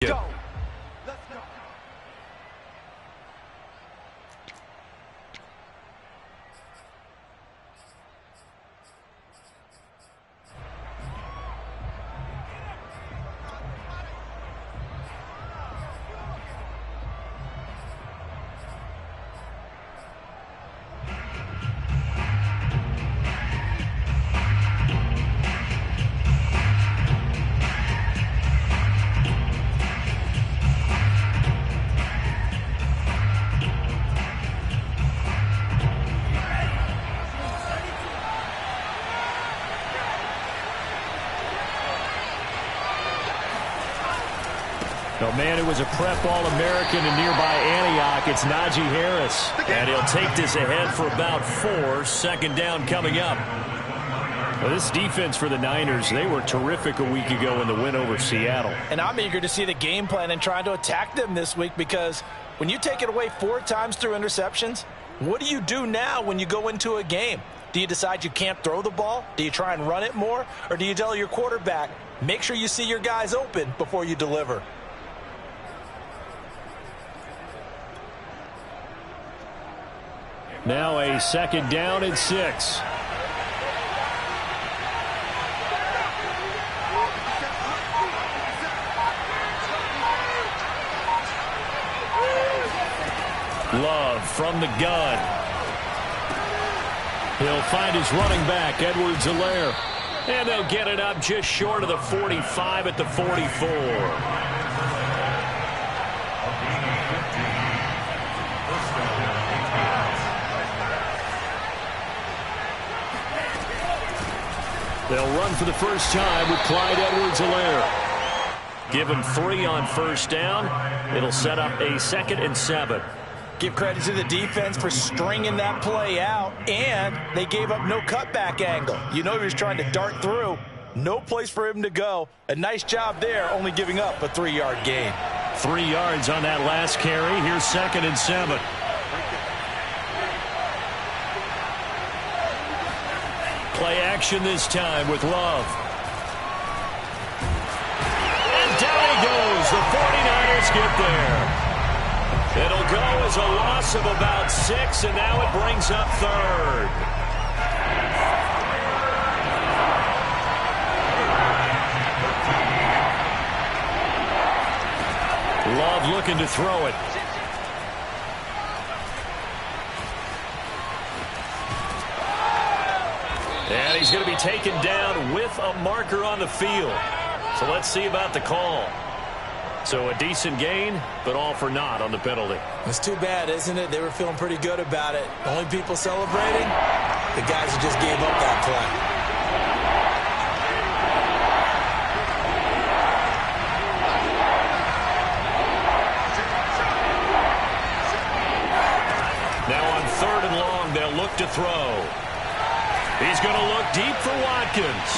Go. No man who was a prep All-American in nearby Antioch, it's Najee Harris. And he'll take this ahead for about 4. Second down coming up. Well, this defense for the Niners, they were terrific a week ago in the win over Seattle. And I'm eager to see the game plan and trying to attack them this week, because when you take it away 4 times through interceptions, what do you do now when you go into a game? Do you decide you can't throw the ball? Do you try and run it more? Or do you tell your quarterback, make sure you see your guys open before you deliver? Now a second down and 6. Love from the gun. He'll find his running back, Edwards-Helaire. And they'll get it up just short of the 45 at the 44. They'll run for the first time with Clyde Edwards-Helaire. Give him 3 on first down. It'll set up a 2nd and 7. Give credit to the defense for stringing that play out, and they gave up no cutback angle. You know he was trying to dart through. No place for him to go. A nice job there, only giving up a 3-yard gain. 3 yards on that last carry. Here's 2nd and 7. Play action this time with Love. And down he goes. The 49ers get there. It'll go as a loss of about 6, and now it brings up 3rd. Love looking to throw it. And he's going to be taken down with a marker on the field. So let's see about the call. So a decent gain, but all for naught on the penalty. It's too bad, isn't it? They were feeling pretty good about it. The only people celebrating, the guys who just gave up that play. Now on 3rd and long, they'll look to throw. He's going to look deep for Watkins.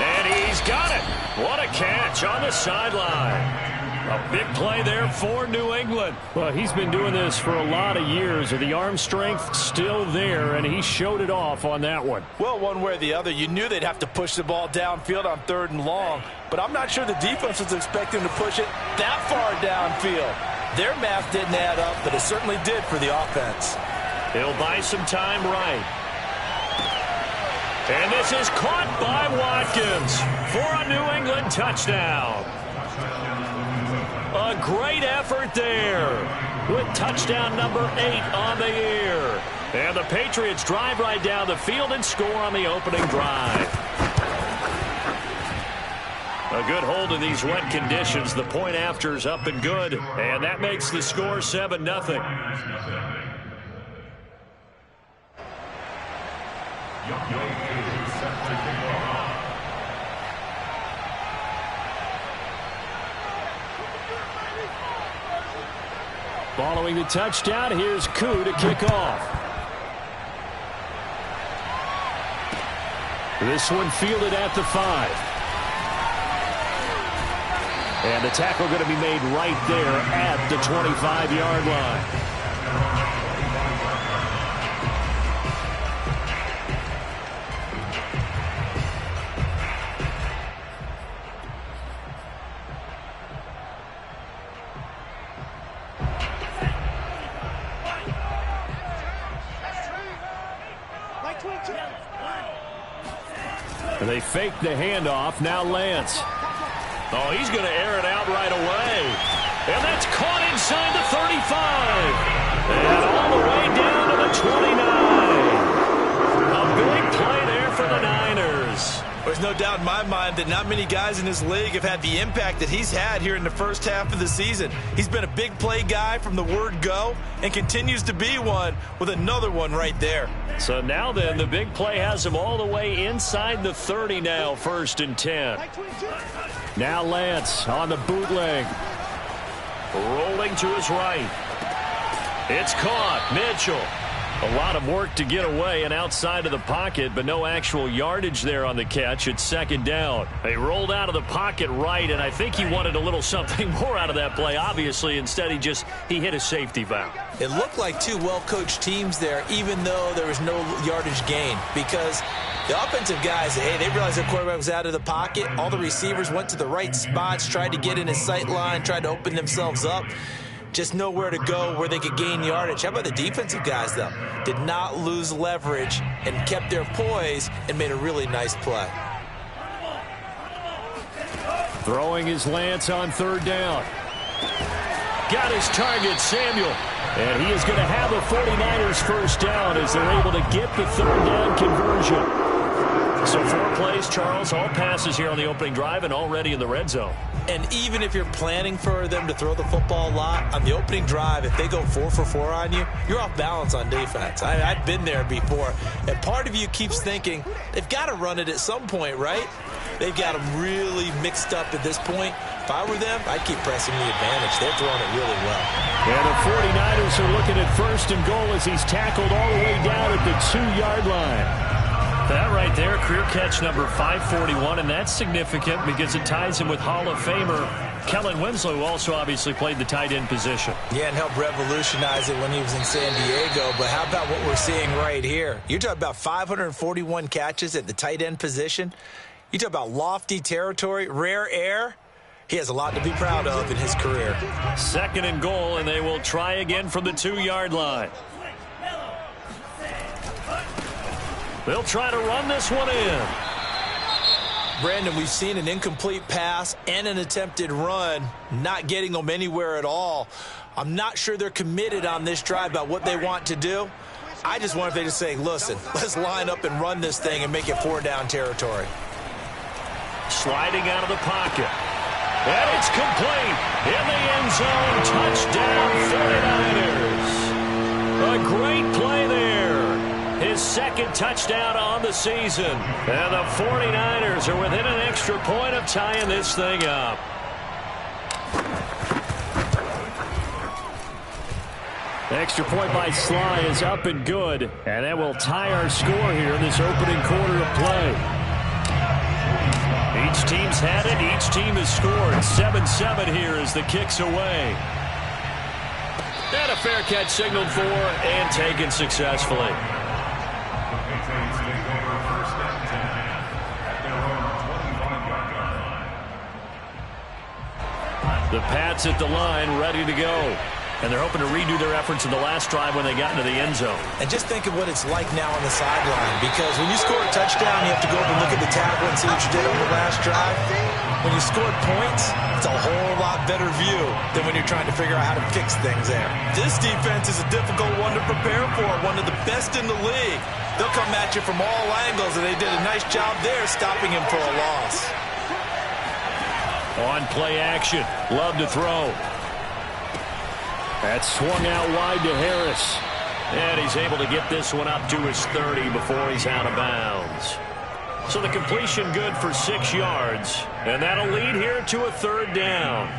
And he's got it. What a catch on the sideline. A big play there for New England. Well, he's been doing this for a lot of years. The arm strength still there, and he showed it off on that one. Well, one way or the other, you knew they'd have to push the ball downfield on 3rd and long. But I'm not sure the defense was expecting to push it that far downfield. Their math didn't add up, but it certainly did for the offense. He'll buy some time right. And this is caught by Watkins for a New England touchdown. A great effort there with touchdown number 8 on the year. And the Patriots drive right down the field and score on the opening drive. A good hold in these wet conditions. The point after is up and good. And that makes the score 7-0. Following the touchdown, here's Koo to kick off. This one fielded at the 5. And the tackle going to be made right there at the 25-yard line. They fake the handoff. Now Lance. Oh, he's going to air it out right away. And that's caught inside the 35. And all the way down to the 29. A big play there for the Niners. There's no doubt in my mind that not many guys in this league have had the impact that he's had here in the first half of the season. He's been a big play guy from the word go and continues to be one with another one right there. So now then, the big play has him all the way inside the 30 now, 1st and 10. Now Lance on the bootleg. Rolling to his right. It's caught. Mitchell. A lot of work to get away and outside of the pocket, but no actual yardage there on the catch. It's 2nd down. They rolled out of the pocket right, and I think he wanted a little something more out of that play, obviously. Instead, he hit a safety valve. It looked like two well-coached teams there, even though there was no yardage gain, because the offensive guys, hey, they realized the quarterback was out of the pocket. All the receivers went to the right spots, tried to get in his sight line, tried to open themselves up. Just nowhere to go where they could gain yardage. How about the defensive guys, though? Did not lose leverage and kept their poise and made a really nice play. Throwing his Lance on 3rd down. Got his target, Samuel. And he is going to have a 49ers 1st down as they're able to get the 3rd down conversion. So 4 plays, Charles, all passes here on the opening drive and already in the red zone. And even if you're planning for them to throw the football a lot, on the opening drive, if they go 4 for 4 on you, you're off balance on defense. I've been there before. And part of you keeps thinking, they've got to run it at some point, right? They've got them really mixed up at this point. If I were them, I'd keep pressing the advantage. They're throwing it really well. And the 49ers are looking at 1st and goal as he's tackled all the way down at the 2-yard line. That right there, career catch number 541, and that's significant because it ties him with Hall of Famer Kellen Winslow, who also obviously played the tight end position. Yeah, and helped revolutionize it when he was in San Diego. But how about what we're seeing right here? You're talking about 541 catches at the tight end position. You talk about lofty territory, rare air. He has a lot to be proud of in his career. 2nd and goal, and they will try again from the 2-yard line. They'll try to run this one in. Brandon, we've seen an incomplete pass and an attempted run, not getting them anywhere at all. I'm not sure they're committed on this drive about what they want to do. I just wonder if they just say, listen, let's line up and run this thing and make it 4-down territory. Sliding out of the pocket. And it's complete. In the end zone. Touchdown, 49ers. A great play there. His 2nd touchdown on the season. And the 49ers are within an extra point of tying this thing up. Extra point by Sly is up and good. And that will tie our score here in this opening quarter of play. Each team's had it. Each team has scored. 7-7 here as the kick's away. And a fair catch signaled for and taken successfully. The Pats at the line, ready to go. And they're hoping to redo their efforts in the last drive when they got into the end zone. And just think of what it's like now on the sideline, because when you score a touchdown, you have to go up and look at the tablet and see what you did on the last drive. When you scored points, it's a whole lot better view than when you're trying to figure out how to fix things there. This defense is a difficult one to prepare for, one of the best in the league. They'll come at you from all angles, and they did a nice job there stopping him for a loss. On play action, Love to throw. That's swung out wide to Harris. And he's able to get this one up to his 30 before he's out of bounds. So the completion good for 6 yards. And that'll lead here to a 3rd down.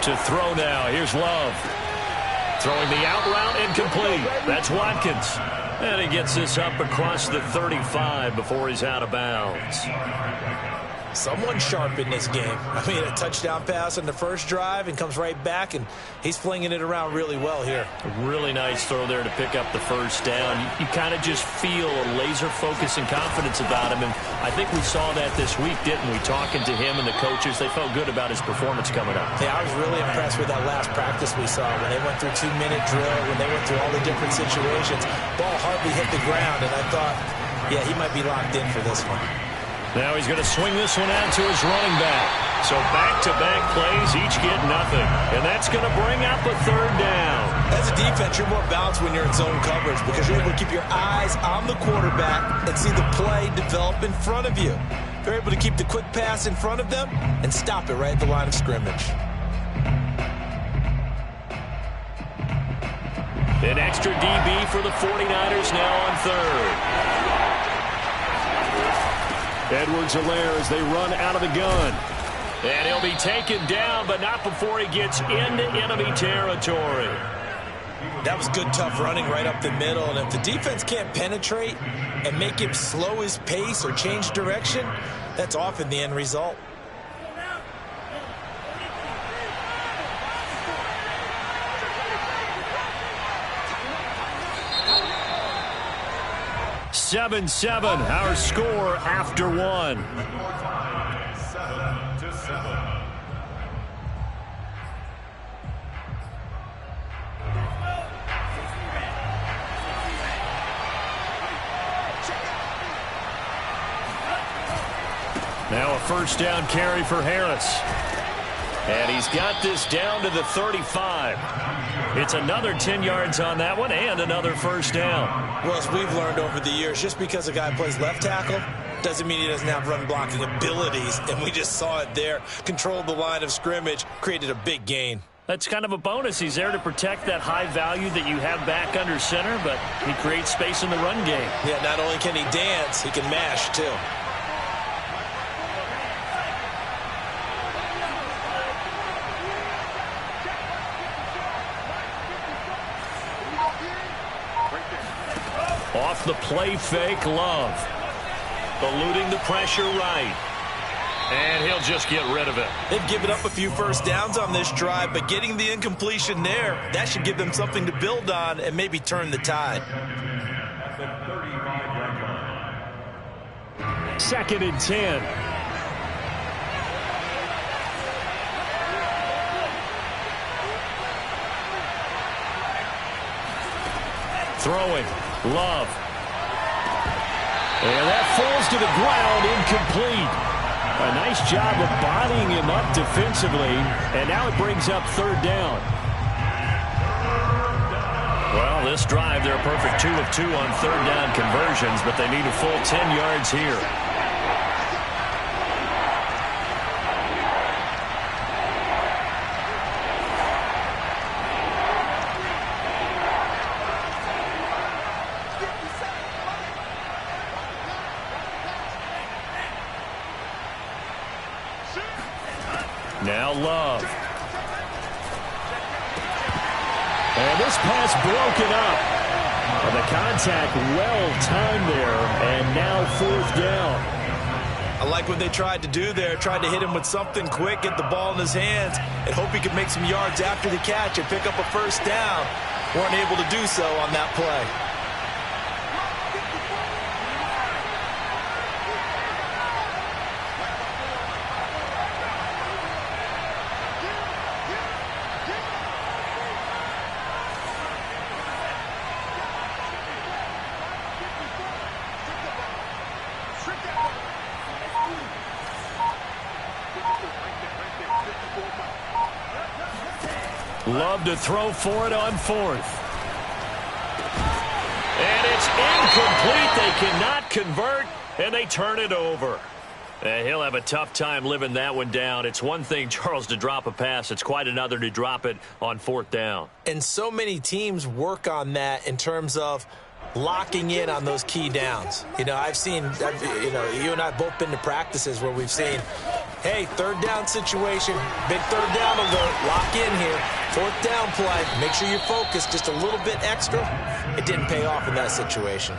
To throw now. Here's Love. Throwing the out route incomplete. That's Watkins. And he gets this up across the 35 before he's out of bounds. Someone sharp in this game. I mean, a touchdown pass on the first drive and comes right back, and he's flinging it around really well here. A really nice throw there to pick up the first down. You kind of just feel a laser focus and confidence about him, and I think we saw that this week, didn't we? Talking to him and the coaches, they felt good about his performance coming up. Yeah, I was really impressed with that last practice we saw when they went through 2-minute drill, when they went through all the different situations. Ball hardly hit the ground, and I thought, yeah, he might be locked in for this one. Now he's going to swing this one out to his running back. So back-to-back plays, each get nothing. And that's going to bring up a third down. As a defense, you're more balanced when you're in zone coverage because you're able to keep your eyes on the quarterback and see the play develop in front of you. You're able to keep the quick pass in front of them and stop it right at the line of scrimmage. An extra DB for the 49ers now on third. Edwards-Helaire as they run out of the gun. And he'll be taken down, but not before he gets into enemy territory. That was good, tough running right up the middle. And if the defense can't penetrate and make him slow his pace or change direction, that's often the end result. Seven, our score after one. 7-7. Now a first down carry for Harris. And he's got this down to the 35. It's another 10 yards on that one and another first down. Well, as we've learned over the years, just because a guy plays left tackle doesn't mean he doesn't have run blocking abilities. And we just saw it there. Controlled the line of scrimmage, created a big gain. That's kind of a bonus. He's there to protect that high value that you have back under center, but he creates space in the run game. Yeah, not only can he dance, he can mash too. Off the play fake, Love. Eluding the pressure right. And he'll just get rid of it. They've given up a few first downs on this drive, but getting the incompletion there, that should give them something to build on and maybe turn the tide. 2nd and 10. Throwing. Love. And that falls to the ground, incomplete. A nice job of bodying him up defensively, and now it brings up third down. Well, this drive, they're a perfect 2 of 2 on third down conversions, but they need a full 10 yards here. Now Love. And this pass broken up. And the contact well-timed there. And now 4th down. I like what they tried to do there. Tried to hit him with something quick, get the ball in his hands, and hope he could make some yards after the catch and pick up a first down. Weren't able to do so on that play. Love to throw for it on 4th. And it's incomplete. They cannot convert, and they turn it over. And he'll have a tough time living that one down. It's one thing, Charles, to drop a pass. It's quite another to drop it on 4th down. And so many teams work on that in terms of locking in on those key downs. You know, you and I both been to practices where we've seen, hey, third down situation, big third down alert, lock in here, 4th down play, make sure you're focused just a little bit extra. It didn't pay off in that situation.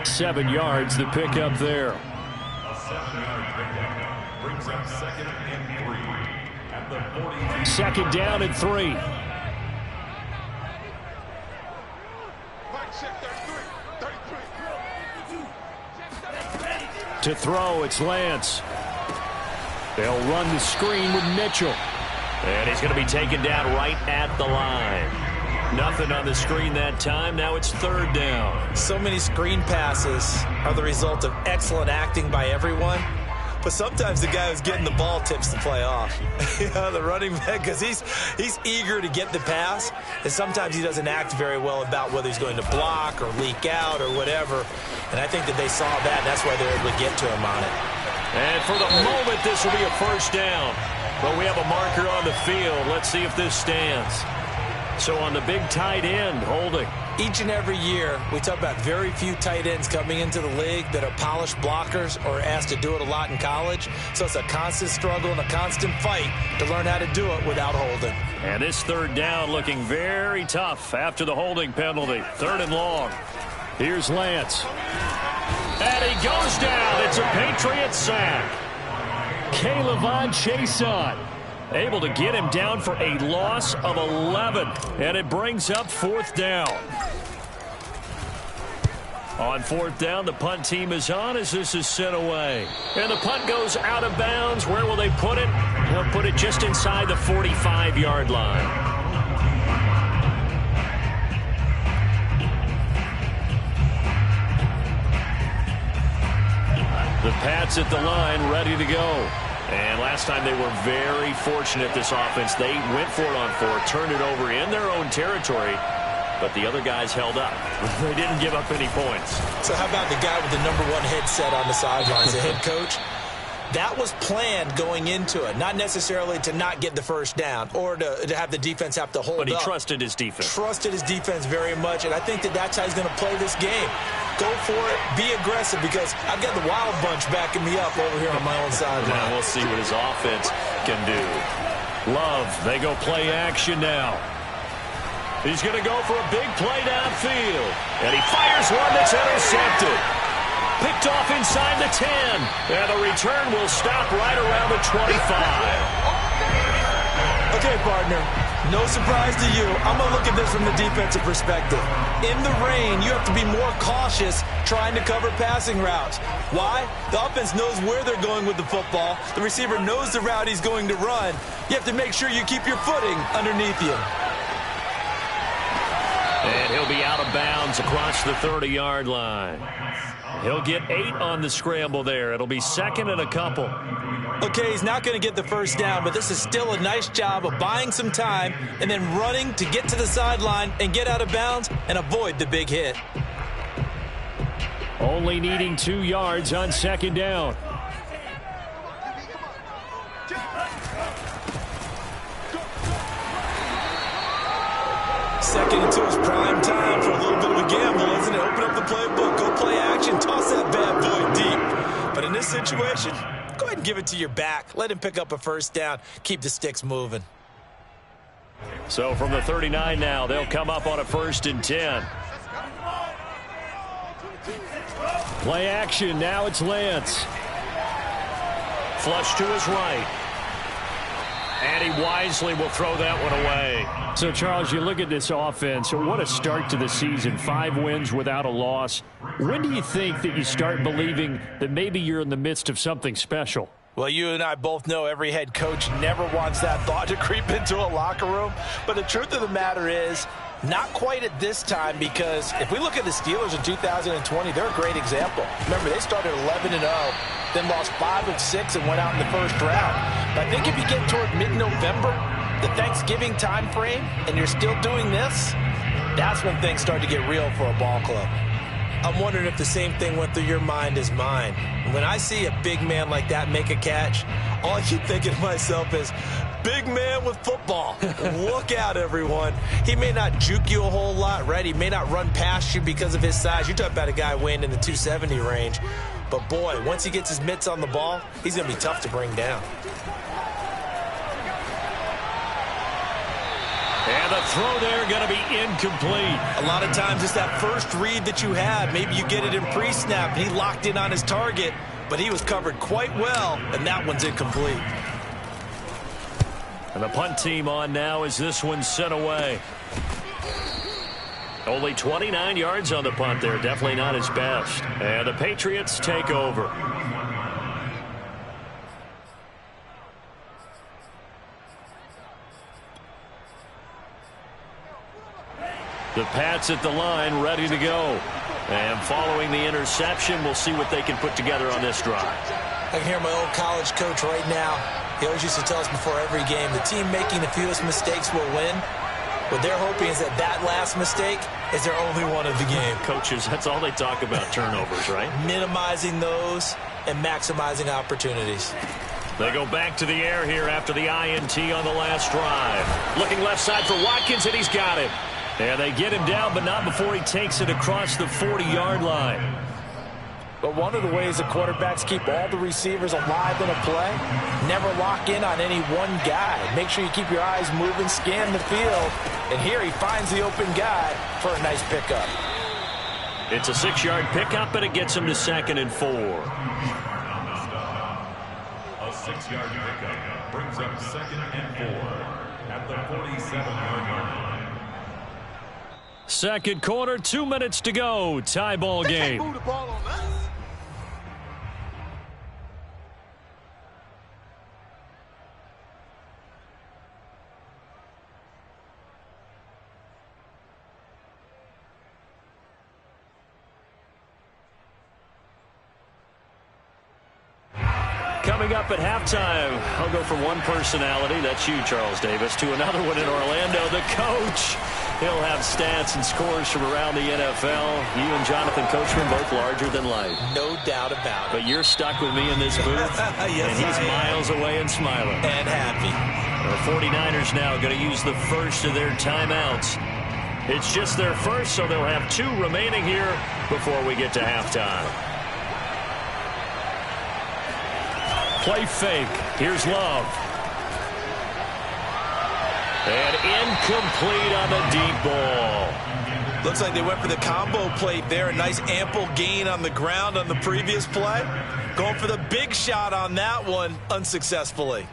7 yards, the pickup there. A 7-yard pickup. Second down and 3. To throw, it's Lance. They'll run the screen with Mitchell. And he's going to be taken down right at the line. Nothing on the screen that time. Now it's third down. So many screen passes are the result of excellent acting by everyone. But sometimes the guy who's getting the ball tips the play off. The running back, because he's eager to get the pass, and sometimes he doesn't act very well about whether he's going to block or leak out or whatever. And I think that they saw that, and that's why they're able to get to him on it. And for the moment, this will be a first down. But we have a marker on the field. Let's see if this stands. So on the big tight end, holding. Each and every year, we talk about very few tight ends coming into the league that are polished blockers or asked to do it a lot in college. So it's a constant struggle and a constant fight to learn how to do it without holding. And this third down looking very tough after the holding penalty. Third and long. Here's Lance. And he goes down. It's a Patriot sack. K'Lavon Chaisson able to get him down for a loss of 11. And it brings up fourth down. On fourth down, the punt team is on as this is sent away. And the punt goes out of bounds. Where will they put it? They'll put it just inside the 45-yard line. The Pats at the line, ready to go. And last time they were very fortunate, this offense. They went for it on fourth, turned it over in their own territory, but the other guys held up. They didn't give up any points. So how about the guy with the #1 headset on the sidelines, the head coach? That was planned going into it, not necessarily to not get the first down or to have the defense have to hold up. But he trusted his defense. Trusted his defense very much, and I think that that's how he's going to play this game. Go for it, be aggressive, because I've got the Wild Bunch backing me up over here on my own sideline. Now we'll see what his offense can do. Love, they go play action now. He's going to go for a big play downfield. And he fires one that's intercepted. Picked off inside the 10. And the return will stop right around the 25. Okay, partner. No surprise to you. I'm going to look at this from the defensive perspective. In the rain, you have to be more cautious trying to cover passing routes. Why? The offense knows where they're going with the football. The receiver knows the route he's going to run. You have to make sure you keep your footing underneath you. And he'll be out of bounds across the 30-yard line. He'll get 8 on the scramble there. It'll be second and a couple. Okay, he's not going to get the first down, but this is still a nice job of buying some time and then running to get to the sideline and get out of bounds and avoid the big hit. Only needing 2 yards on second down. Second and 2 is prime time for a little bit of a gamble, isn't it? Open up the playbook, go play action, toss that bad boy deep. But in this situation, go ahead and give it to your back. Let him pick up a first down. Keep the sticks moving. So from the 39 now, they'll come up on a 1st and 10. Play action. Now it's Lance. Flush to his right. And he wisely will throw that one away. So, Charles, you look at this offense. What a start to the season. 5 wins without a loss. When do you think that you start believing that maybe you're in the midst of something special? Well, you and I both know every head coach never wants that thought to creep into a locker room. But the truth of the matter is, not quite at this time, because if we look at the Steelers in 2020, they're a great example. Remember, they started 11-0, then lost 5 of 6 and went out in the first round. But I think if you get toward mid-November, the Thanksgiving time frame, and you're still doing this, that's when things start to get real for a ball club. I'm wondering if the same thing went through your mind as mine. When I see a big man like that make a catch, all I keep thinking to myself is, big man with football. Look out, everyone. He may not juke you a whole lot, right? He may not run past you because of his size. You're talking about a guy weighing in the 270 range. But, boy, once he gets his mitts on the ball, he's going to be tough to bring down. And the throw there going to be incomplete. A lot of times it's that first read that you have. Maybe you get it in pre-snap, and he locked in on his target. but he was covered quite well, and that one's incomplete. And the punt team on now as this one's sent away. Only 29 yards on the punt there. Definitely not his best. And the Patriots take over. The Pats at the line, ready to go. And following the interception, we'll see what they can put together on this drive. I can hear my old college coach right now. He always used to tell us before every game, the team making the fewest mistakes will win. What they're hoping is that that last mistake is their only one of the game. Coaches, that's all they talk about, turnovers, right? Minimizing those and maximizing opportunities. They go back to the air here after the INT on the last drive. Looking left side for Watkins, and he's got him. And they get him down, but not before he takes it across the 40-yard line. But one of the ways the quarterbacks keep all the receivers alive in a play, never lock in on any one guy. Make sure you keep your eyes moving, scan the field. And here he finds the open guy for a nice pickup. It's a 6-yard pickup, and it gets him to 2nd and 4. A 6-yard pickup brings up 2nd and 4 at the 47-yard line. Second quarter, 2 minutes to go. Tie ball game. Move the ball on us. Coming up at halftime, I'll go from one personality, that's you, Charles Davis, to another one in Orlando, the coach. He'll have stats and scores from around the NFL. You and Jonathan Coachman both larger than life. No doubt about it. But you're stuck with me in this booth, yes, and he's miles away and smiling. And happy. The 49ers now going to use the first of their timeouts. It's just their first, so they'll have 2 remaining here before we get to halftime. Play fake. Here's Love. And incomplete on the deep ball. Looks like they went for the combo play there. A nice ample gain on the ground on the previous play. Going for the big shot on that one unsuccessfully.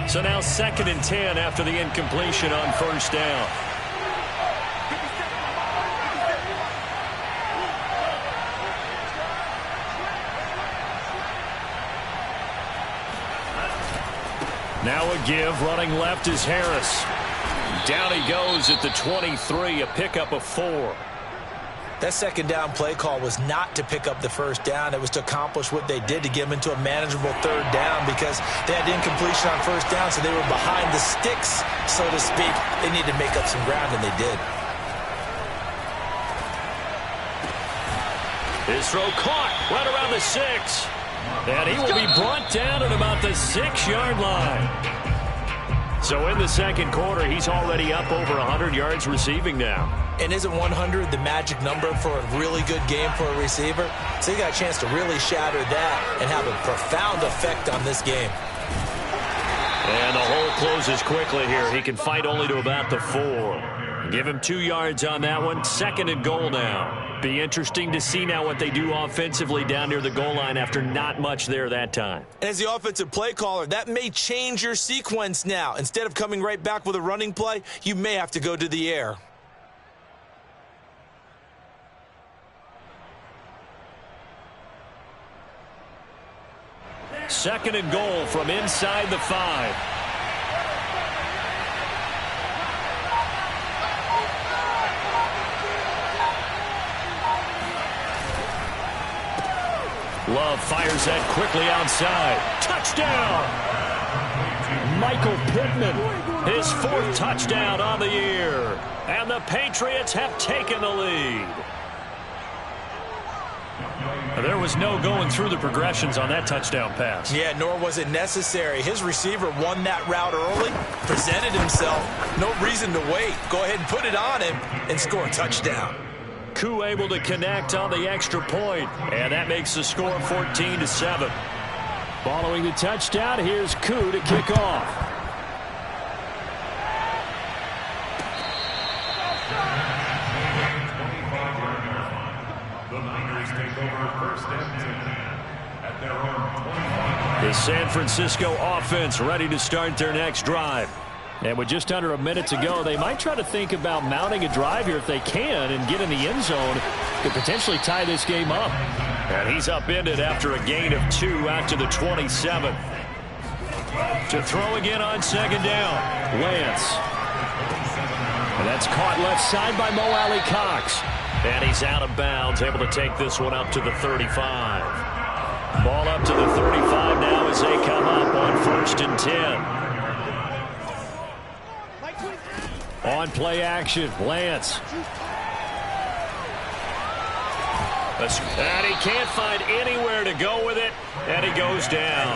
So now 2nd and 10 after the incompletion on first down. Now a give, running left is Harris. Down he goes at the 23, a pickup of 4. That second down play call was not to pick up the first down. It was to accomplish what they did to get them into a manageable 3rd down because they had incompletion on first down, so they were behind the sticks, so to speak. They needed to make up some ground, and they did. His throw caught right around the 6. And he will be brought down at about the 6-yard line. So in the second quarter, he's already up over 100 yards receiving now. And isn't 100 the magic number for a really good game for a receiver? So he got a chance to really shatter that and have a profound effect on this game. And the hole closes quickly here. He can fight only to about the 4. Give him 2 yards on that one. 2nd and goal now. Be interesting to see now what they do offensively down near the goal line after not much there that time. And as the offensive play caller, that may change your sequence now. Instead of coming right back with a running play, you may have to go to the air. Second and goal from inside the 5. Love fires that quickly outside. Touchdown! Michael Pittman, his 4th touchdown on the year. And the Patriots have taken the lead. There was no going through the progressions on that touchdown pass. Yeah, nor was it necessary. His receiver won that route early, presented himself. No reason to wait. Go ahead and put it on him and score a touchdown. Koo able to connect on the extra point, and that makes the score 14-7. Following the touchdown, here's Koo to kick off. The San Francisco offense ready to start their next drive. And with just under a minute to go, they might try to think about mounting a drive here if they can and get in the end zone. Could potentially tie this game up. And he's upended after a gain of 2 out to the 27. To throw again on second down, Lance. And that's caught left side by Mo Alley Cox. And he's out of bounds, able to take this one up to the 35. Ball up to the 35 now as they come up on 1st and 10. On play action, Lance. And he can't find anywhere to go with it, and he goes down.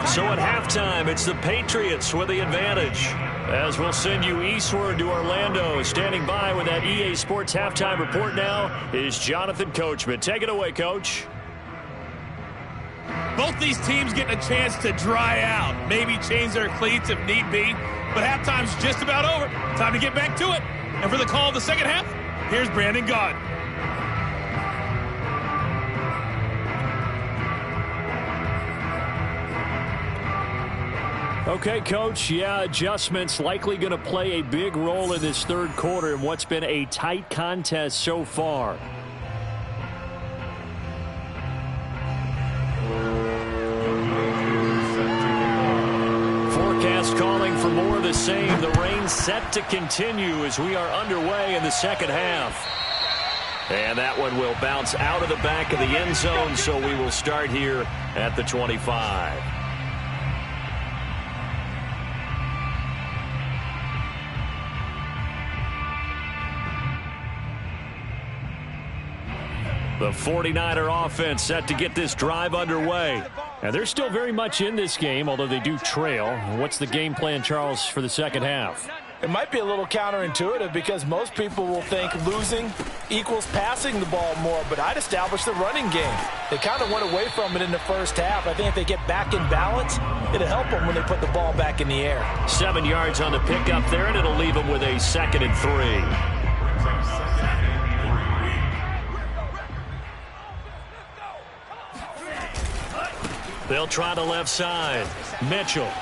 So at halftime, it's the Patriots with the advantage. As we'll send you eastward to Orlando. Standing by with that EA Sports halftime report now is Jonathan Coachman. Take it away, Coach. Both these teams getting a chance to dry out, maybe change their cleats if need be, but halftime's just about over. Time to get back to it. And for the call of the second half, here's Brandon Gaud. Okay, Coach, yeah, adjustments likely going to play a big role in this third quarter in what's been a tight contest so far. Forecast calling for more of the same. The rain set to continue as we are underway in the second half. And that one will bounce out of the back of the end zone, so we will start here at the 25. The 49er offense set to get this drive underway. And they're still very much in this game, although they do trail. What's the game plan, Charles, for the second half? It might be a little counterintuitive because most people will think losing equals passing the ball more, but I'd establish the running game. They kind of went away from it in the first half. I think if they get back in balance, it'll help them when they put the ball back in the air. 7 yards on the pickup there, and it'll leave them with a 2nd and 3. They'll try the left side. Mitchell.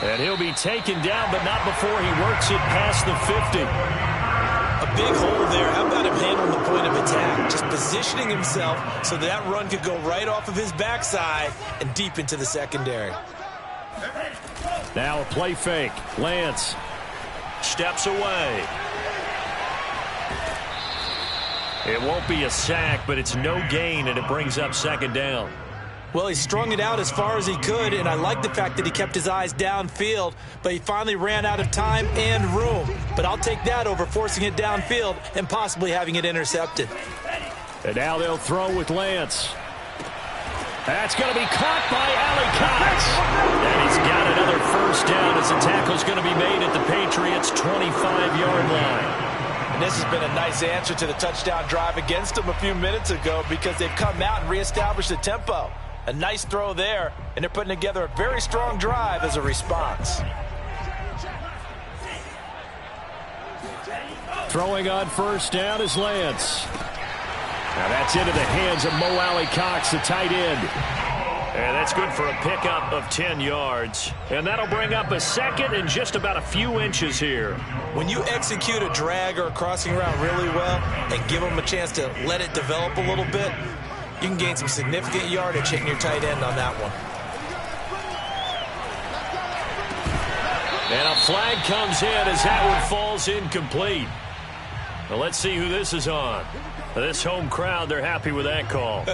And he'll be taken down, but not before he works it past the 50. A big hole there. How about him handling the point of attack? Just positioning himself so that run could go right off of his backside and deep into the secondary. Now a play fake. Lance steps away. It won't be a sack, but it's no gain, and it brings up 2nd down. Well, he strung it out as far as he could, and I like the fact that he kept his eyes downfield, but he finally ran out of time and room. But I'll take that over forcing it downfield and possibly having it intercepted. And now they'll throw with Lance. That's going to be caught by Alley Cox. And he's got another 1st down as the tackle's going to be made at the Patriots' 25-yard line. And this has been a nice answer to the touchdown drive against them a few minutes ago because they've come out and reestablished the tempo. A nice throw there, and they're putting together a very strong drive as a response. Throwing on 1st down is Lance. Now that's into the hands of Mo Alley Cox, the tight end. And that's good for a pickup of 10 yards. And that'll bring up a 2nd and just about a few inches here. When you execute a drag or a crossing route really well and give them a chance to let it develop a little bit, you can gain some significant yardage hitting your tight end on that one. And a flag comes in as that one falls incomplete. Well, let's see who this is on. This home crowd, they're happy with that call.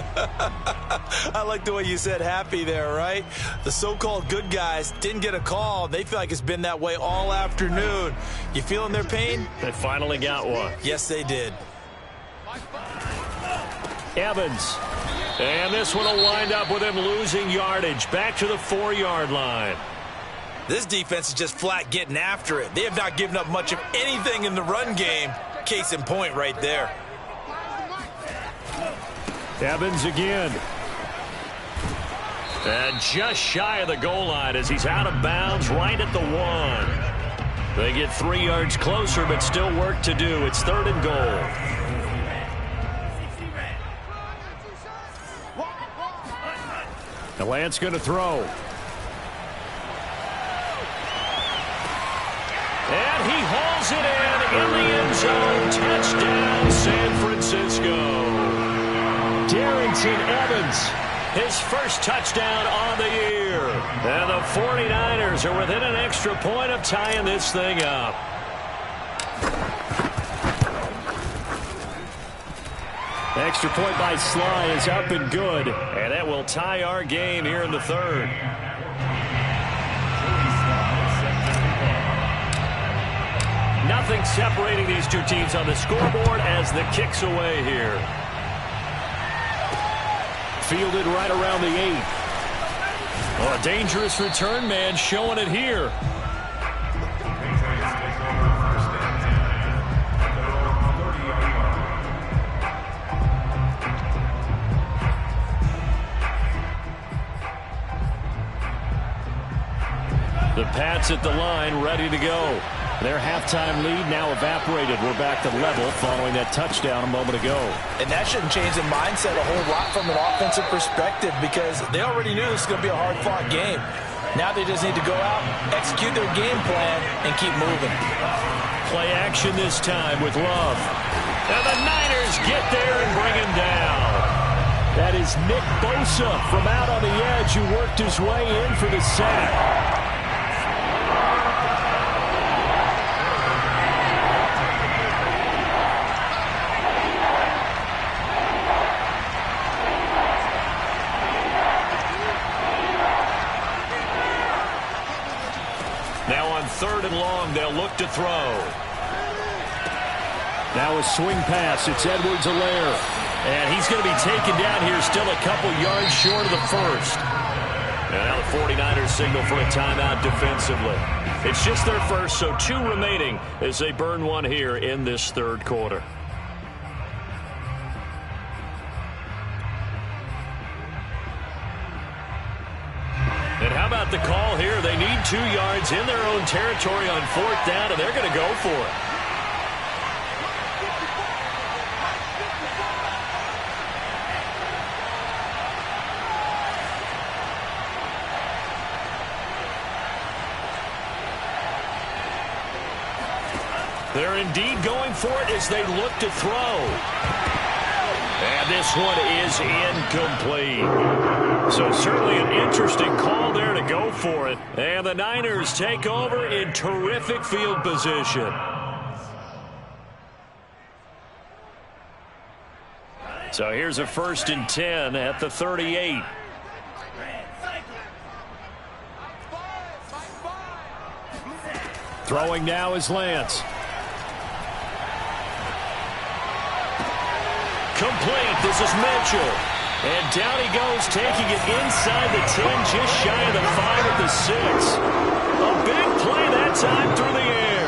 I like the way you said happy there, right? The so-called good guys didn't get a call. They feel like it's been that way all afternoon. You feeling their pain? They finally got one. Yes, they did. Evans. And this one will wind up with him losing yardage. Back to the 4-yard line. This defense is just flat getting after it. They have not given up much of anything in the run game. Case in point right there. Evans again. And just shy of the goal line as he's out of bounds right at the 1. They get 3 yards closer, but still work to do. It's 3rd and goal. The Lance going to throw. And he hauls it in the end zone. Touchdown, San Francisco. Darrington Evans, his first touchdown on the year. And the 49ers are within an extra point of tying this thing up. Extra point by Sly is up and good. And that will tie our game here in the 3rd. Nothing separating these two teams on the scoreboard as the kick's away here. Fielded right around the 8. Oh, a dangerous return man showing it here. The Pats at the line, ready to go. Their halftime lead now evaporated. We're back to level following that touchdown a moment ago. And that shouldn't change the mindset a whole lot from an offensive perspective because they already knew this was going to be a hard-fought game. Now they just need to go out, execute their game plan, and keep moving. Play action this time with Love. And the Niners get there and bring him down. That is Nick Bosa from out on the edge who worked his way in for the sack. Now on 3rd and long, they'll look to throw. Now a swing pass. It's Edwards-Helaire. And he's going to be taken down here still a couple yards short of the first. And now the 49ers signal for a timeout defensively. It's just their first, so 2 remaining as they burn one here in this 3rd quarter. And how about the call here? They need 2 yards in their own territory on 4th down, and they're going to go for it. They're indeed going for it as they look to throw. And this one is incomplete. So certainly an interesting call there to go for it. And the Niners take over in terrific field position. So here's a 1st and 10 at the 38. Throwing now is Lance. Complete. This is Mitchell. And down he goes, taking it inside the 10, just shy of the 5 at the 6. A big play that time through the air.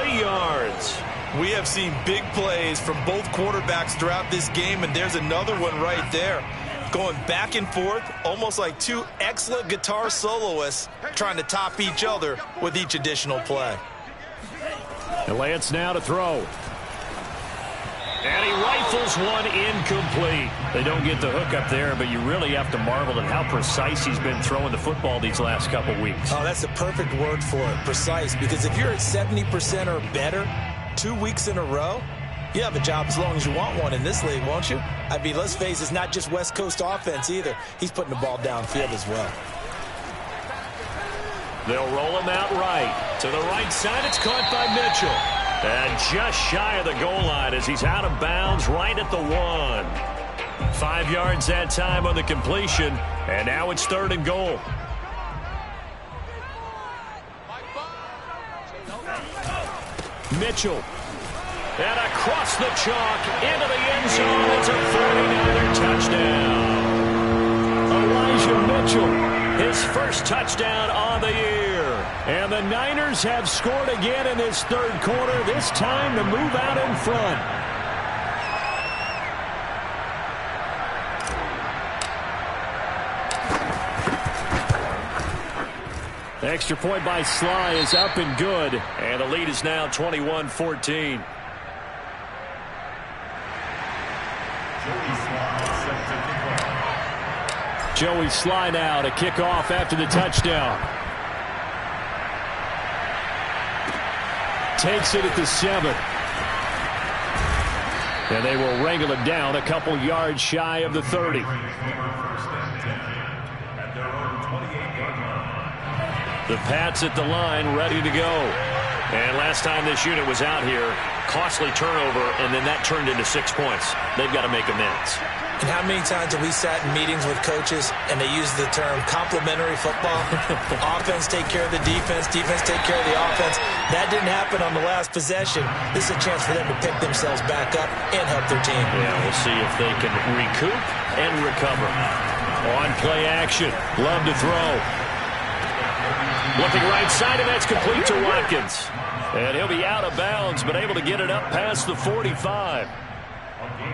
33 yards. We have seen big plays from both quarterbacks throughout this game, and there's another one right there. Going back and forth, almost like 2 excellent guitar soloists trying to top each other with each additional play. And Lance now to throw. And he rifles one incomplete. They don't get the hook up there, but you really have to marvel at how precise he's been throwing the football these last couple weeks. Oh, that's the perfect word for it, precise, because if you're at 70% or better 2 weeks in a row, you have a job as long as you want one in this league, won't you? I mean, let's face it, it's not just West Coast offense either. He's putting the ball downfield as well. They'll roll him out right. To the right side, it's caught by Mitchell. And just shy of the goal line as he's out of bounds right at the 1. 5 yards that time on the completion. And now it's 3rd and goal. Mitchell. And across the chalk into the end zone. It's a 49er touchdown. Elijah Mitchell, his first touchdown on the year. And the Niners have scored again in this 3rd quarter, this time to move out in front. The extra point by Sly is up and good. And the lead is now 21-14. Joey Sly now to kick off after the touchdown. Takes it at the 7. And they will wrangle it down a couple yards shy of the 30. The Pats at the line, ready to go. And last time this unit was out here, costly turnover, and then that turned into 6 points. They've got to make amends. And how many times have we sat in meetings with coaches and they use the term complementary football? Offense take care of the defense, defense take care of the offense. That didn't happen on the last possession. This is a chance for them to pick themselves back up and help their team. Yeah, we'll see if they can recoup and recover. On play action, Love to throw. Looking right side, and that's complete to Watkins. And he'll be out of bounds, but able to get it up past the 45.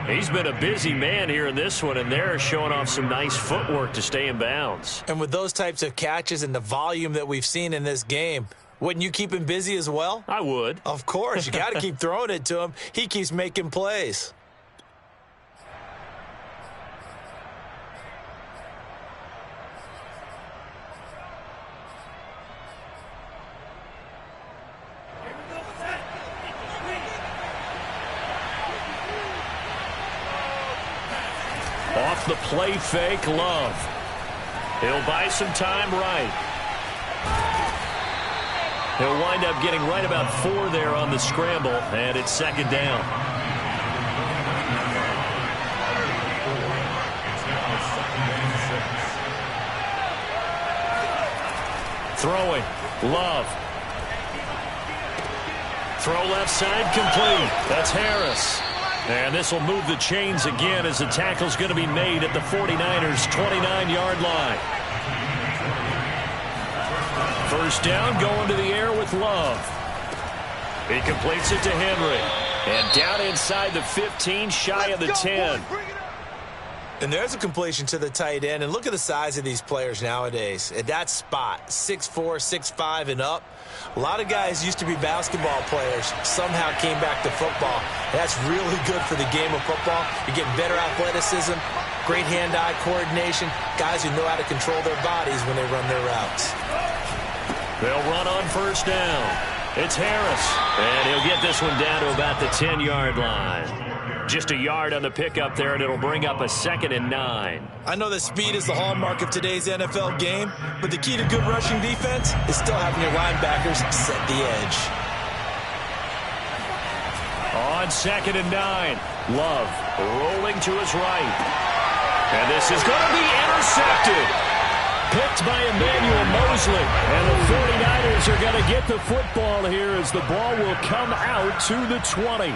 He's been a busy man here in this one, and they're showing off some nice footwork to stay in bounds. And with those types of catches and the volume that we've seen in this game, wouldn't you keep him busy as well? I would. Of course. You got to keep throwing it to him. He keeps making plays. Off the play fake, Love. He'll buy some time right. He'll wind up getting right about 4 there on the scramble, and it's second down. Throwing, Love. Throw left side, complete. That's Harris. And this will move the chains again as the tackle's going to be made at the 49ers' 29-yard line. First down, going to the air with Love. He completes it to Henry. And down inside the 15, shy of the 10. And there's a completion to the tight end. And look at the size of these players nowadays. At that spot, 6'4", 6'5", and up. A lot of guys used to be basketball players, somehow came back to football. That's really good for the game of football. You're getting better athleticism, great hand-eye coordination, guys who know how to control their bodies when they run their routes. They'll run on first down. It's Harris, and he'll get this one down to about the 10-yard line. Just a yard on the pickup there, and it'll bring up a 2nd and 9. I know that speed is the hallmark of today's NFL game, but the key to good rushing defense is still having your linebackers set the edge. On 2nd and 9, Love rolling to his right. And this is going to be intercepted. Picked by Emmanuel Mosley. And the 49ers are going to get the football here as the ball will come out to the 20.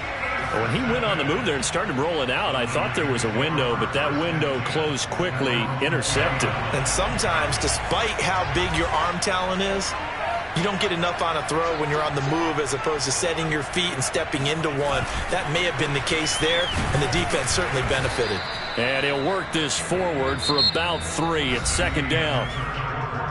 When he went on the move there and started rolling out, I thought there was a window, but that window closed quickly, intercepted. And sometimes, despite how big your arm talent is, you don't get enough on a throw when you're on the move as opposed to setting your feet and stepping into one. That may have been the case there, and the defense certainly benefited. And he'll work this forward for about 3 at 2nd down.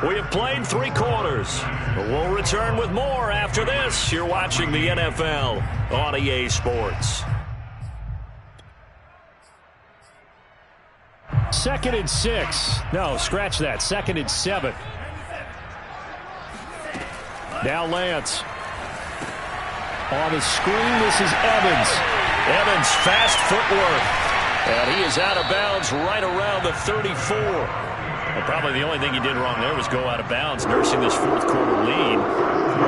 We have played 3 quarters. We'll return with more after this. You're watching the NFL on EA Sports. 2nd and 6. No, scratch that. 2nd and 7. Now Lance. On the screen, this is Evans. Evans, fast footwork. And he is out of bounds right around the 34. Well, probably the only thing he did wrong there was go out of bounds, nursing this 4th quarter lead.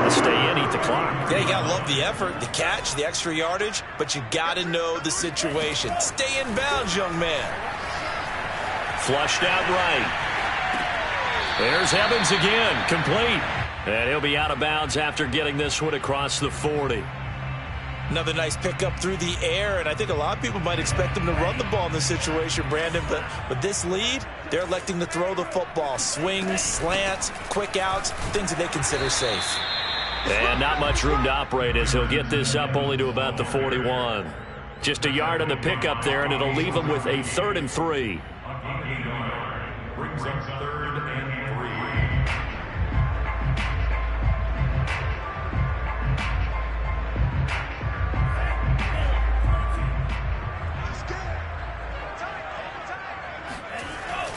To stay in, eat the clock. Yeah, you got to love the effort, the catch, the extra yardage, but you got to know the situation. Stay in bounds, young man. Flushed out right. There's Evans again, complete. And he'll be out of bounds after getting this one across the 40. Another nice pickup through the air, and I think a lot of people might expect them to run the ball in this situation, Brandon, but with this lead, they're electing to throw the football. Swings, slants, quick outs, things that they consider safe. And not much room to operate as he'll get this up only to about the 41. Just a yard on the pickup there, and it'll leave him with a 3rd and 3. Brings up 3rd and 3.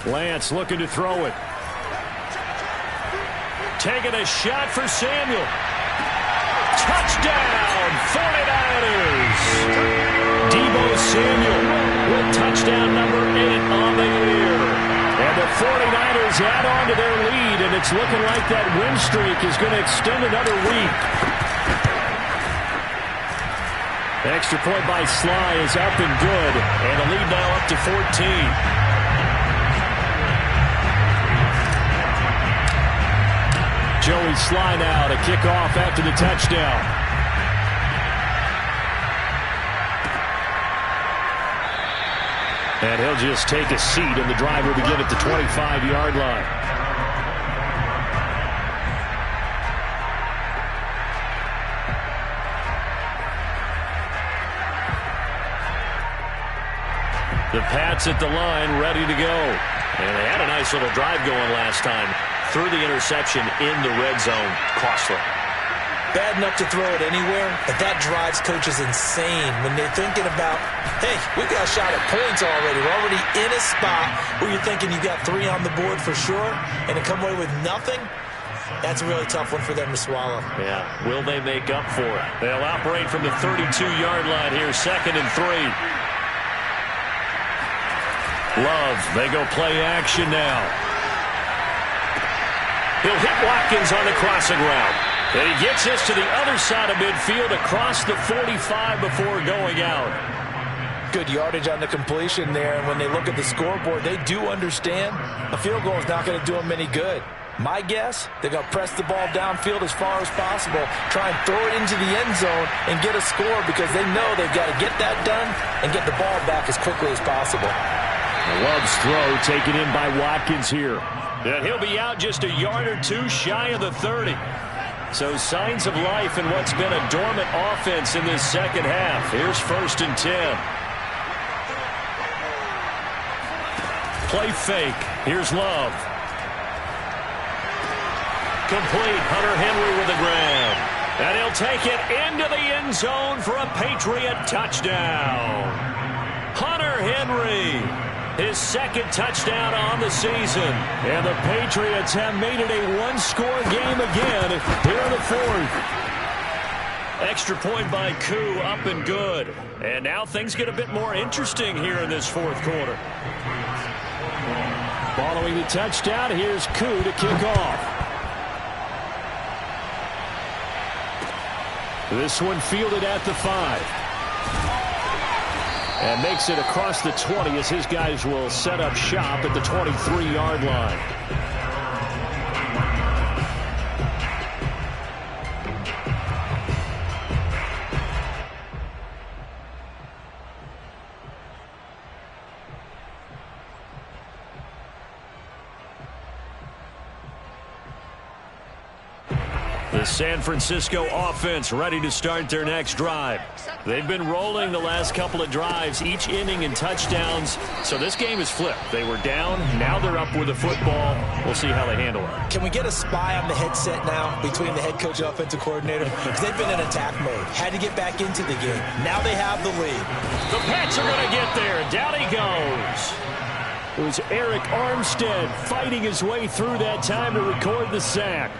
Lance looking to throw it. Taking a shot for Samuel. Touchdown, 49ers! Deebo Samuel with touchdown number 8 on the year. And the 49ers add on to their lead, and it's looking like that win streak is going to extend another week. Extra point by Sly is up and good, and the lead now up to 14. Joey Sly now to kick off after the touchdown. And he'll just take a seat, and the drive will begin at the 25-yard line. The Pats at the line, ready to go. And they had a nice little drive going last time. Threw the interception in the red zone. Costly. Bad enough to throw it anywhere, but that drives coaches insane when they're thinking about, hey, we got a shot at points already. We're already in a spot where you're thinking you got 3 on the board for sure, and to come away with nothing, that's a really tough one for them to swallow. Yeah, will they make up for it? They'll operate from the 32-yard line here, 2nd and 3. Love, they go play action now. He'll hit Watkins on the crossing route. And he gets this to the other side of midfield across the 45 before going out. Good yardage on the completion there. And when they look at the scoreboard, they do understand a field goal is not going to do them any good. My guess, they're going to press the ball downfield as far as possible, try and throw it into the end zone and get a score because they know they've got to get that done and get the ball back as quickly as possible. Love's throw taken in by Watkins here. And he'll be out just a yard or two shy of the 30. So signs of life in what's been a dormant offense in this second half. Here's 1st and 10. Play fake. Here's Love. Complete. Hunter Henry with the grab. And he'll take it into the end zone for a Patriot touchdown. Hunter Henry. His 2nd touchdown on the season. And the Patriots have made it a one-score game again here in the 4th. Extra point by Koo, up and good. And now things get a bit more interesting here in this 4th quarter. Following the touchdown, here's Koo to kick off. This one fielded at the 5. And makes it across the 20 as his guys will set up shop at the 23-yard line. The San Francisco offense ready to start their next drive. They've been rolling the last couple of drives, each inning in touchdowns. So this game is flipped. They were down, now they're up with the football. We'll see how they handle it. Can we get a spy on the headset now between the head coach and offensive coordinator? Because they've been in attack mode. Had to get back into the game. Now they have the lead. The Pats are going to get there. Down he goes. It was Eric Armstead fighting his way through that time to record the sack.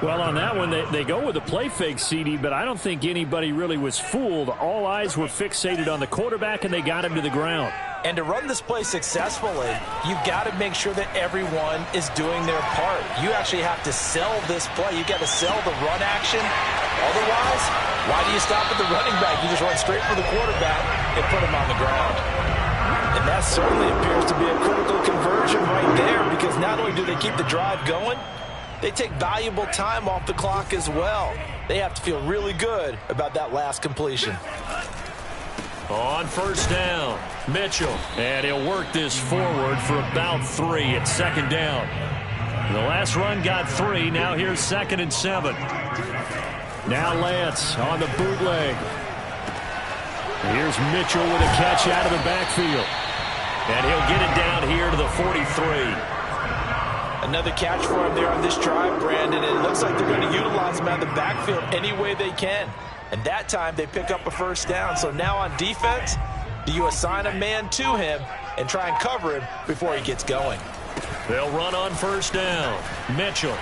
Well, on that one, they go with a play fake, CD, but I don't think anybody really was fooled. All eyes were fixated on the quarterback, and they got him to the ground. And to run this play successfully, you've got to make sure that everyone is doing their part. You actually have to sell this play. You've got to sell the run action. Otherwise, why do you stop at the running back? You just run straight for the quarterback and put him on the ground. And that certainly appears to be a critical conversion right there because not only do they keep the drive going, they take valuable time off the clock as well. They have to feel really good about that last completion. On 1st down, Mitchell. And he'll work this forward for about 3 at 2nd down. The last run got 3. Now here's 2nd and 7. Now Lance on the bootleg. Here's Mitchell with a catch out of the backfield. And he'll get it down here to the 43. Another catch for him there on this drive, Brandon. And it looks like they're going to utilize him out of the backfield any way they can. And that time they pick up a 1st down. So now on defense, do you assign a man to him and try and cover him before he gets going. They'll run on first down. Mitchell.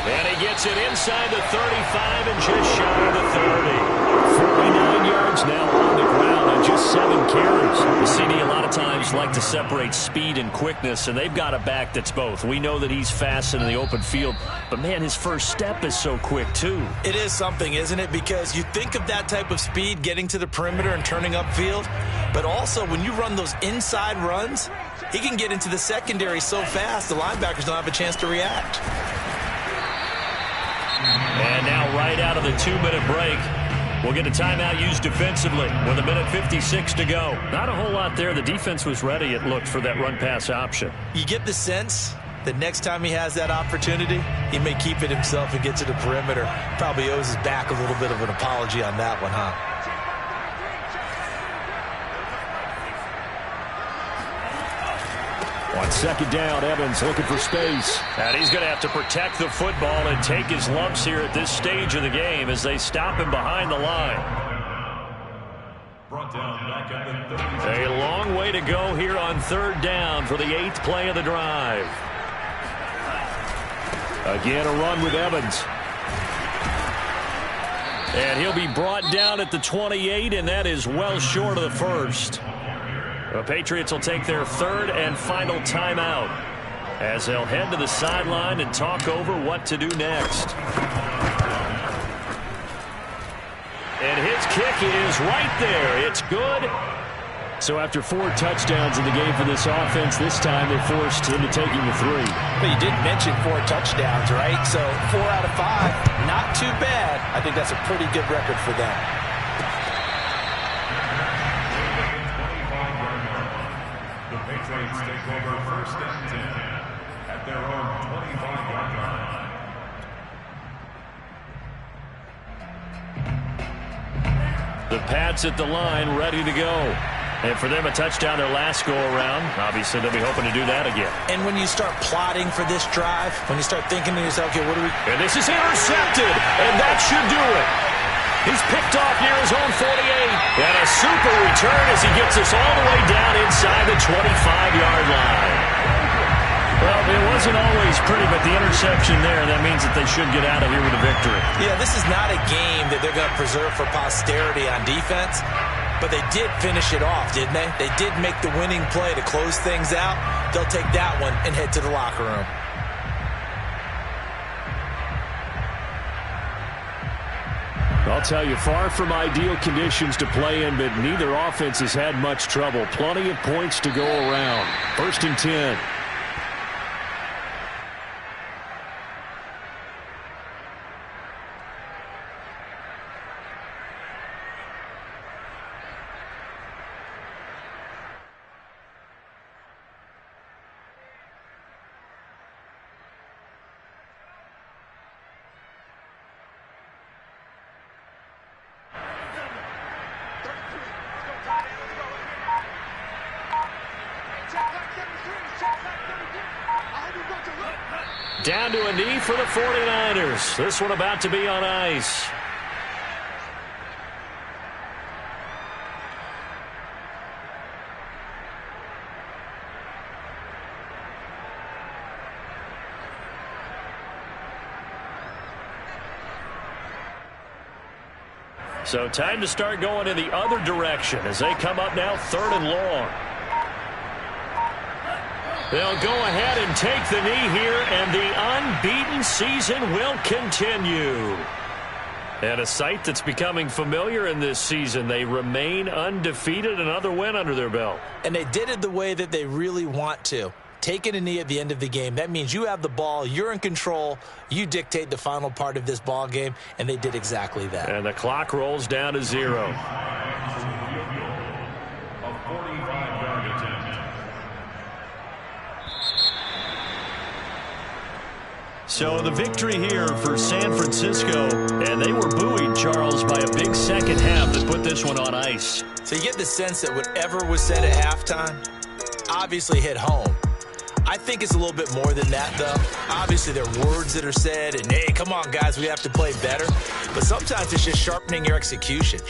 And he gets it inside the 35 and just shy of the 30. 49 yards now on the ground on just 7 carries. The CD a lot of times like to separate speed and quickness, and they've got a back that's both. We know that he's fast in the open field, but, man, his first step is so quick, too. It is something, isn't it? Because you think of that type of speed getting to the perimeter and turning upfield, but also when you run those inside runs, he can get into the secondary so fast the linebackers don't have a chance to react. And now right out of the 2-minute break, we'll get a timeout used defensively with 1:56 to go. Not a whole lot there. The defense was ready, it looked, for that run-pass option. You get the sense that next time he has that opportunity, he may keep it himself and get to the perimeter. Probably owes his back a little bit of an apology on that one, huh? On second down, Evans looking for space. And he's going to have to protect the football and take his lumps here at this stage of the game as they stop him behind the line. A long way to go here on third down for the 8th play of the drive. Again, a run with Evans. And he'll be brought down at the 28, and that is well short of the first. The Patriots will take their 3rd and final timeout as they'll head to the sideline and talk over what to do next. And his kick is right there. It's good. So after 4 touchdowns in the game for this offense, this time they forced him to taking the 3. But you did mention 4 touchdowns, right? So 4 out of 5, not too bad. I think that's a pretty good record for them. The Patriots take over 1st and 10 at their own 25-yard line. The Pats at the line, ready to go. And for them, a touchdown their last go-around. Obviously, they'll be hoping to do that again. And when you start plotting for this drive, when you start thinking to yourself, okay, what do we... And this is intercepted, and that should do it. He's picked off near his own 48. And a super return as he gets us all the way down inside the 25-yard line. Well, it wasn't always pretty, but the interception there, that means that they should get out of here with a victory. Yeah, this is not a game that they're going to preserve for posterity on defense, but they did finish it off, didn't they? They did make the winning play to close things out. They'll take that one and head to the locker room. I'll tell you, far from ideal conditions to play in, but neither offense has had much trouble. Plenty of points to go around. 1st and 10. Down to a knee for the 49ers. This one about to be on ice. So time to start going in the other direction as they come up now 3rd and long. They'll go ahead and take the knee here, and the unbeaten season will continue. And a sight that's becoming familiar in this season. They remain undefeated, another win under their belt. And they did it the way that they really want to. Taking a knee at the end of the game, that means you have the ball, you're in control, you dictate the final part of this ball game, and they did exactly that. And the clock rolls down to 0. So the victory here for San Francisco, and they were buoyed, Charles, by a big second half that put this one on ice. So you get the sense that whatever was said at halftime obviously hit home. I think it's a little bit more than that, though. Obviously, there are words that are said, and, hey, come on, guys, we have to play better. But sometimes it's just sharpening your execution.